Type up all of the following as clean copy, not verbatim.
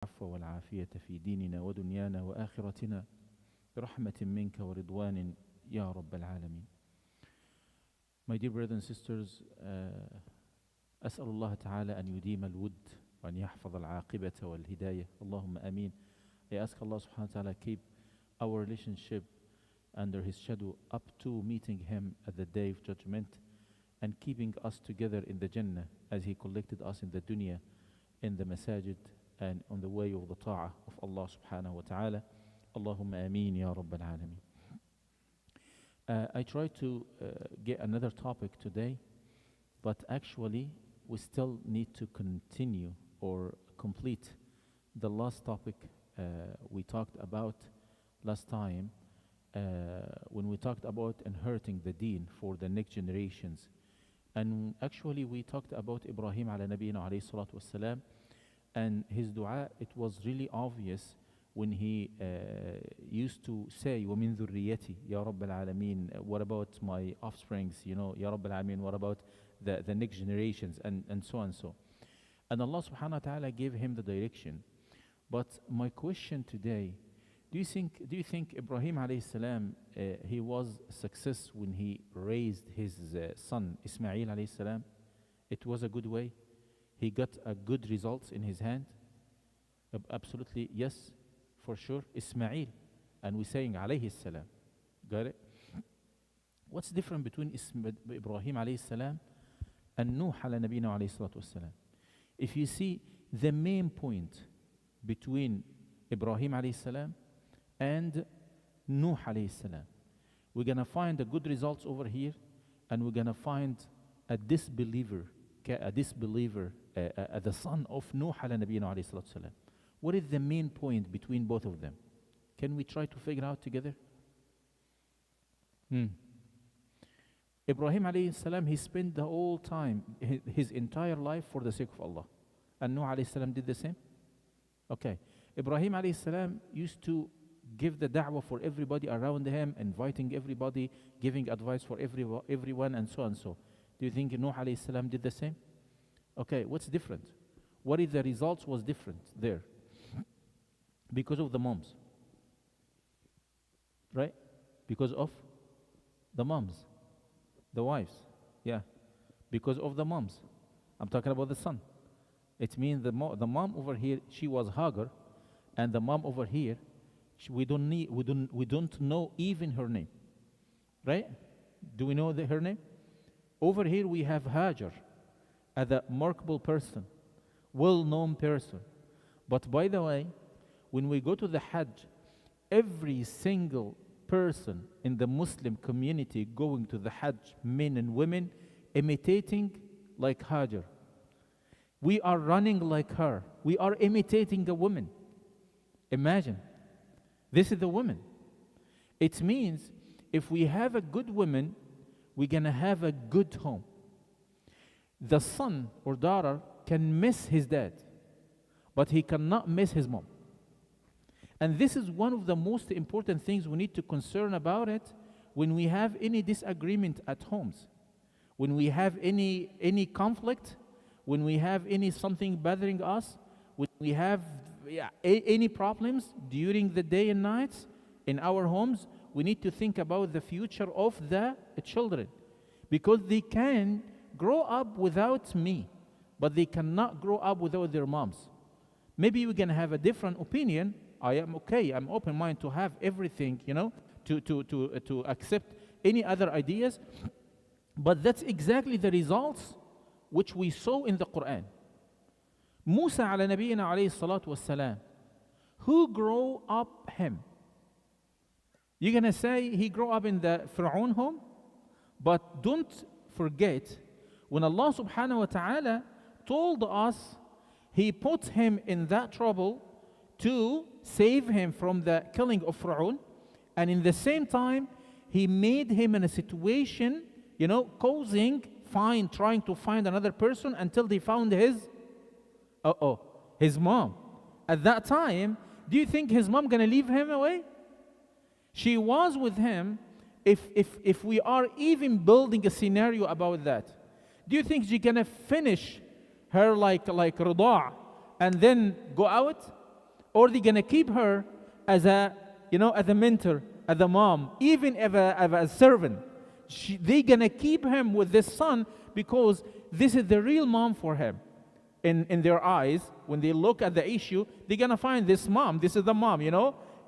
العفو والعافية في ديننا ودنيانا وآخرتنا برحمة منك ورضوان يا رب العالمين. My dear brothers and sisters, أسأل الله تعالى أن يديم الود وأن يحفظ العاقبة والهداية. اللهم آمين. I ask Allah subhanahu wa ta'ala keep our relationship under His shadow up to meeting Him at the day of judgment and keeping us together in the Jannah as He collected us in the dunya, in the masajid and on the way of the ta'ah of Allah subhanahu wa ta'ala. Allahumma ameen ya rabbal alameen. I try to get another topic today, but actually we still need to continue or complete the last topic we talked about last time when we talked about inheriting the deen for the next generations. And actually we talked about Ibrahim ala nabiyina alayhi salatu wassalam and his dua. It was really obvious when he used to say وَمِن ذُرِّيَّتِي يَا رَبَّ الْعَالَمِينَ, what about my offsprings, you know, يَا رَبَّ الْعَالَمِينَ, what about the next generations, and so and so. And Allah subhanahu wa ta'ala gave him the direction. But my question today, do you think Ibrahim alayhi salam, he was a success when he raised his son Ismail alayhi salam? It was a good way? He got a good results in his hand? Absolutely, yes, for sure. Ismail, and we're saying alayhi salam. Got it? What's different between Ibrahim alayhi salam and Nuh ala nabina alayhi salatu wassalam? If you see the main point between Ibrahim alayhi salam and Nuh alayhi salam, we're going to find the good results over here, and we're going to find a disbeliever, the son of Nuh ala nabiyina alayhi salatu salam. What is the main point between both of them? Can we try to figure out together? Ibrahim alayhi salam, he spent the whole time, his entire life for the sake of Allah. And Nuh alayhi salam did the same? Okay. Ibrahim alayhi salam used to give the da'wah for everybody around him, inviting everybody, giving advice for everyone, and so and so. Do you think Nuh alayhi salam did the same? Okay, what's different? What if the results was different there? Because of the moms. Right? Because of the moms. The wives. Yeah. Because of the moms. I'm talking about the son. It means the mom over here, she was Hagar, and the mom over here, we don't know even her name. Right? Do we know her name? Over here we have Hajar, as a remarkable person, well-known person. But by the way, when we go to the Hajj, every single person in the Muslim community going to the Hajj, men and women, imitating like Hajar. We are running like her. We are imitating a woman. Imagine. This is the woman. It means if we have a good woman, we're going to have a good home. The son or daughter can miss his dad, but he cannot miss his mom. And this is one of the most important things we need to concern about it when we have any disagreement at homes, when we have any conflict, when we have something bothering us, when we have any problems during the day and nights in our homes. We need to think about the future of the children, because they can grow up without me, but they cannot grow up without their moms. Maybe we can have a different opinion. I am okay. I'm open mind to have everything, you know, to accept any other ideas. But that's exactly the results which we saw in the Quran. Musa ala nabiyina alayhi salatu wassalam, who grew up him? You're going to say he grew up in the Fir'aun home? But don't forget, when Allah subhanahu wa ta'ala told us He put him in that trouble to save him from the killing of Fir'aun, and in the same time, He made him in a situation, you know, trying to find another person until they found his mom. At that time, do you think his mom going to leave him away? She was with him. If we are even building a scenario about that, do you think she's going to finish her like rida' and then go out? or they're gonna keep her as a, as a mentor, as a mom, even as a servant. They're gonna keep him with this son because this is the real mom for him. In their eyes, when they look at the issue, they're gonna find this mom. This is the mom,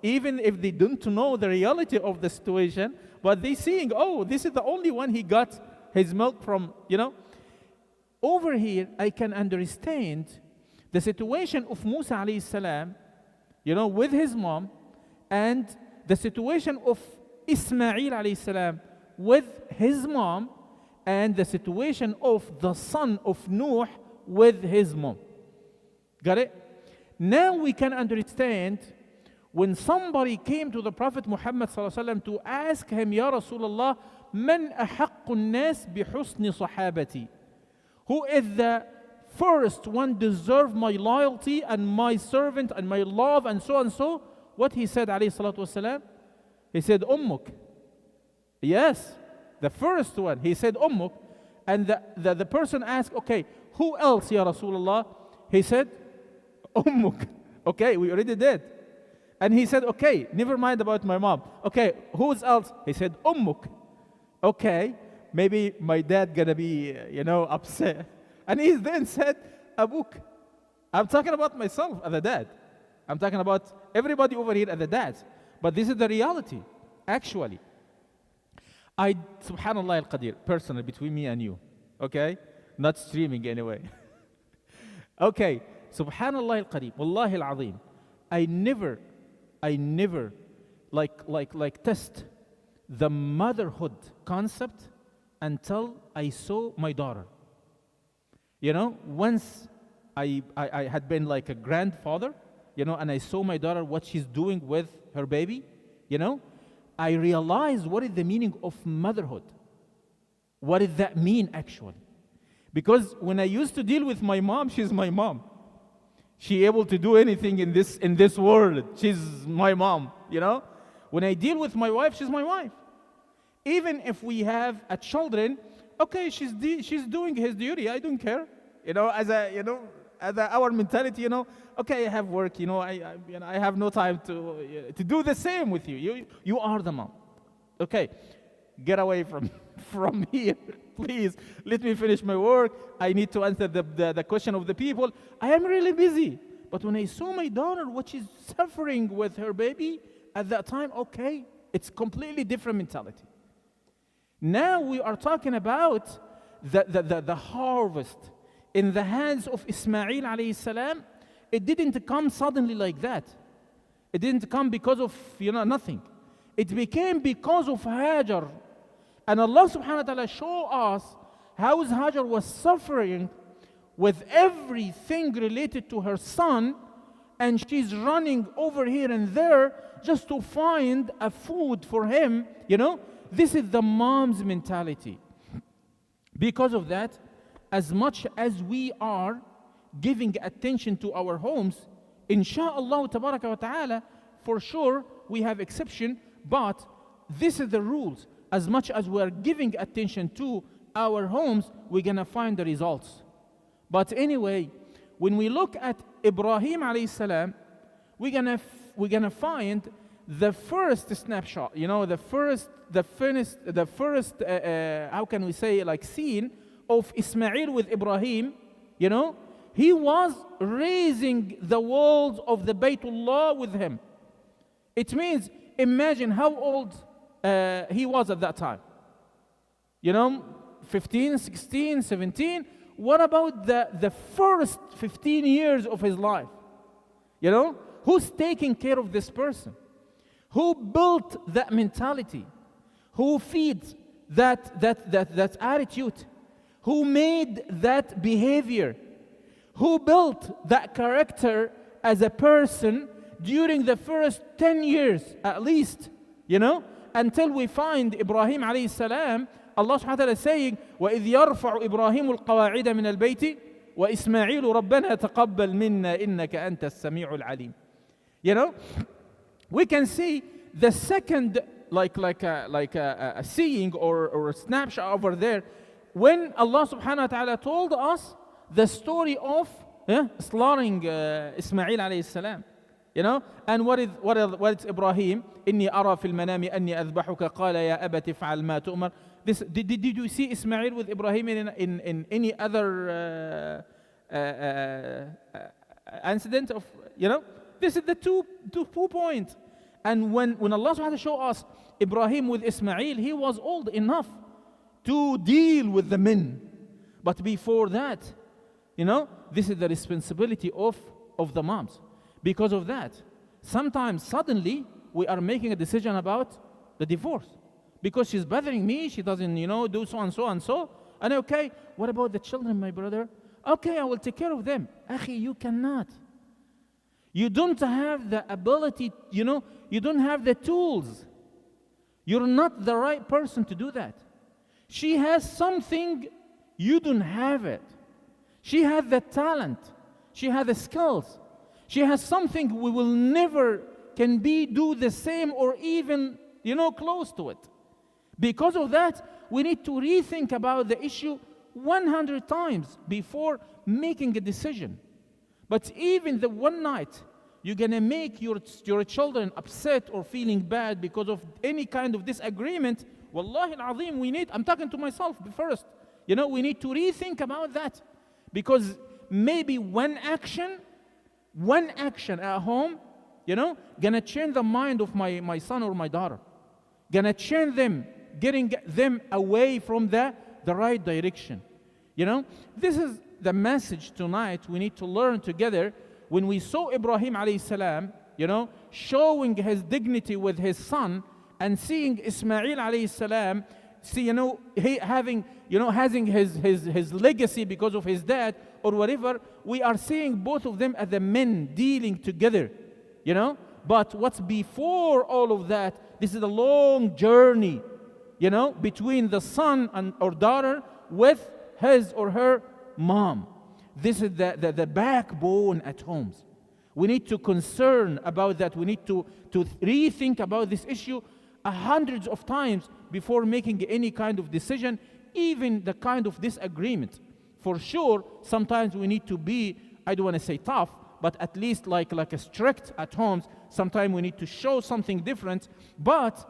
even if they don't know the reality of the situation, but they seeing, oh, this is the only one he got his milk from, Over here, I can understand the situation of Musa alayhi salam, with his mom, and the situation of Ismail alayhi salam with his mom, and the situation of the son of Nuh with his mom. Got it? Now we can understand when somebody came to the Prophet Muhammad ﷺ to ask him, Ya Rasulullah, man ahaqqu nas bihusni sahabati? Who is the first one deserve my loyalty and my servant and my love and so and so? What he said, alayhi salatu wasalam? He said, Ummuk. Yes, the first one. He said, Ummuk. And the person asked, okay, who else, Ya Rasulullah? He said, Ummuk. Okay, we already did. And he said, okay, never mind about my mom. Okay, who's else? He said, Ummuk. Okay, maybe my dad gonna be, upset. And he then said, Abuk. I'm talking about myself as a dad. I'm talking about everybody over here as a dad. But this is the reality, actually. Subhanallah al-Qadir, personally, between me and you, okay? Not streaming anyway. Okay, Subhanallah al-Qadir, Wallahi al-Azim. I never test the motherhood concept until I saw my daughter. Once I had been like a grandfather, and I saw my daughter, what she's doing with her baby, I realized what is the meaning of motherhood. What does that mean actually? Because when I used to deal with my mom, she's my mom. She able to do anything in this world. She's my mom, When I deal with my wife, she's my wife. Even if we have a children, okay, she's doing his duty. I don't care. As our mentality, okay, I have work, I have no time to do the same with you. You are the mom. Okay, get away from here, please. Let me finish my work. I need to answer the question of the people. I am really busy. But when I saw my daughter, what she's suffering with her baby at that time, okay, it's completely different mentality. Now we are talking about the harvest in the hands of Ismail alayhi salam. It didn't come suddenly like that. It didn't come because of nothing. It became because of Hajar. And Allah subhanahu wa ta'ala show us how Hajar was suffering with everything related to her son, and she's running over here and there just to find a food for him. This is the mom's mentality. Because of that, as much as we are giving attention to our homes, insha'Allah tabaraka wa ta'ala, for sure we have exception, but this is the rules. As much as we are giving attention to our homes, we're gonna find the results. But anyway, when we look at Ibrahim alayhi salam, we're gonna find the first snapshot, the first how can we say, like, scene of Ismail with Ibrahim. He was raising the walls of the Baytullah with him. It means, imagine how old he was at that time. 15, 16, 17. What about the first 15 years of his life? Who's taking care of this person? Who built that mentality? Who feeds that attitude? Who made that behavior? Who built that character as a person during the first 10 years at least, until we find Ibrahim alayhi salam. Allah subhanahu wa ta'ala is saying, وَإِذْ يَرْفَعُ إِبْرَاهِيمُ الْقَوَاعِدَ مِنَ الْبَيْتِ وَإِسْمَاعِيلُ رَبَّنَا تَقَبَّلْ مِنَّا إِنَّكَ أَنْتَ السَّمِيعُ الْعَلِيمُ. We can see the second, like a seeing or a snapshot over there, when Allah subhanahu wa ta'ala told us the story of slaughtering Ismail alayhi salam. You know, and what's Ibrahim? إني أرى في المنام أني أذبحك قال يا أبت افعل ما تؤمر. This, did you see Ismail with Ibrahim in any other incident of, you know? This is the two points. And when Allah subhanahu wa ta'ala show us Ibrahim with Ismail, he was old enough to deal with the men. But before that, you know, this is the responsibility of the moms. Because of that, sometimes suddenly we are making a decision about the divorce. Because she's bothering me, she doesn't, you know, do so and so and so. And okay, what about the children, my brother? Okay, I will take care of them. Akhi, you cannot. You don't have the ability, you know, you don't have the tools. You're not the right person to do that. She has something, you don't have it. She has the talent. She has the skills. She has something we will never can do the same or even, you know, close to it. Because of that, we need to rethink about the issue 100 times before making a decision. But even the one night you're going to make your children upset or feeling bad because of any kind of disagreement, wallahi al-azim, I'm talking to myself first, you know, we need to rethink about that. Because maybe one action at home, you know, going to change the mind of my son or my daughter. Going to change them, getting them away from the right direction. You know, this is the message tonight we need to learn together. When we saw Ibrahim alayhi salam, you know, showing his dignity with his son, and seeing Ismail alayhi salam, having his legacy because of his dad or whatever, we are seeing both of them as the men dealing together, you know. But what's before all of that, this is a long journey, you know, between the son or daughter with his or her mom. This is the backbone at homes. We need to concern about that. We need to rethink about this issue hundreds of times before making any kind of decision, even the kind of disagreement. For sure, sometimes we need to be, I don't want to say tough, but at least like a strict at homes. Sometimes we need to show something different. But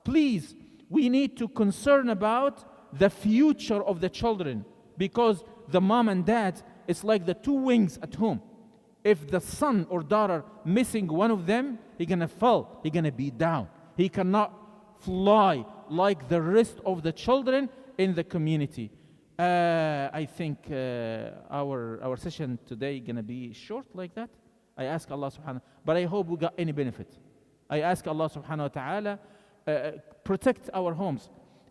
please, we need to concern about the future of the children, because the mom and dad, it's like the two wings at home. If the son or daughter missing one of them, he's gonna fall, he's gonna be down. He cannot fly like the rest of the children in the community. I think our session today gonna be short like that. I ask Allah subhanahu, but I hope we got any benefit. I ask Allah subhanahu wa ta'ala protect our homes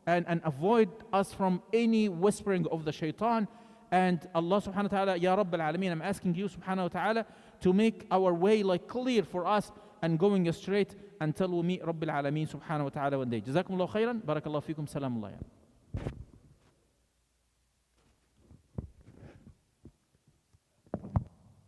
and avoid us from any whispering of the shaitan. And Allah subhanahu wa ta'ala, Ya Rabbil Alameen, I'm asking you subhanahu wa ta'ala to make our way like clear for us and going straight until we meet Rabbil Alameen subhanahu wa ta'ala one day. Jazakumullah khairan, barakallahu fikum, salamullah.